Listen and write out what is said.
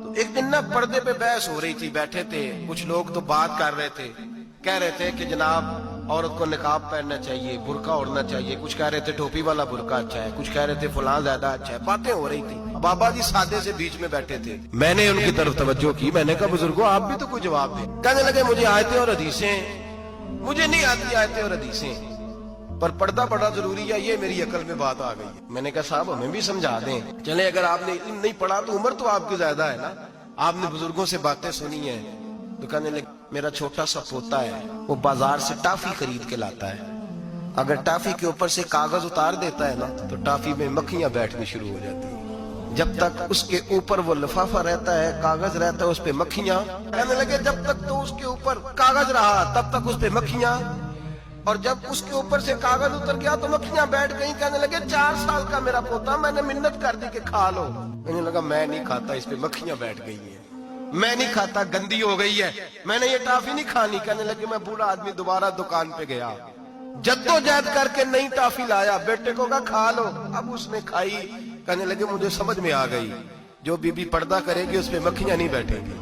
تو ایک دن نا پردے پہ بحث ہو رہی تھی، بیٹھے تھے کچھ لوگ تو بات کر رہے تھے، کہہ رہے تھے کہ جناب عورت کو نقاب پہننا چاہیے، برقع اوڑھنا چاہیے، کچھ کہہ رہے تھے ٹوپی والا برقع اچھا ہے، کچھ کہہ رہے تھے فلاں زیادہ اچھا ہے، باتیں ہو رہی تھی۔ بابا جی سادے سے بیچ میں بیٹھے تھے، میں نے ان کی طرف توجہ کی، میں نے کہا بزرگوں آپ بھی تو کوئی جواب دیں۔ کہنے لگے مجھے آیتیں اور حدیثیں مجھے نہیں آتی، آیتیں اور حدیثیں، پر پردہ بڑا ضروری ہے، یہ میری عقل میں بات آ گئی ہے۔ میں نے کہا صاحب ہمیں بھی سمجھا دیں، چلیں اگر آپ نے علم نہیں پڑھا تو عمر تو آپ کی زیادہ ہے نا، آپ نے بزرگوں سے باتیں سنی ہیں۔ تو کہنے لگے میرا چھوٹا سا پوتا ہے، وہ بازار سے ٹافی خرید کے لاتا ہے، اگر ٹافی کے اوپر سے کاغذ اتار دیتا ہے نا تو ٹافی میں مکھیاں بیٹھنی شروع ہو جاتی ہیں، جب تک اس کے اوپر وہ لفافہ رہتا ہے، کاغذ رہتا ہے، اس پہ مکھیاں۔ کہنے لگے جب تک تو اس کے اوپر کاغذ رہا تب تک اس پہ مکھیاں، اور جب اس کے اوپر سے کاغذ اتر گیا تو مکھیاں بیٹھ گئیں۔ کہنے لگے 4 سال کا میرا پوتا، میں نے منت کر دی کہ کھا لو، کہنے لگا میں نہیں کھاتا، اس پہ مکھیاں بیٹھ گئی ہیں، میں نہیں کھاتا، گندی ہو گئی ہے، میں نے یہ ٹافی نہیں کھانی۔ کہنے لگے میں بوڑھا آدمی دوبارہ دکان پہ گیا، جدوجہد کر کے نئی ٹافی لایا، بیٹے کو کہا کھا لو، اب اس نے کھائی۔ کہنے لگے مجھے سمجھ میں آ گئی، جو بی بی پردہ کرے گی اس پہ مکھیاں نہیں بیٹھیں گی۔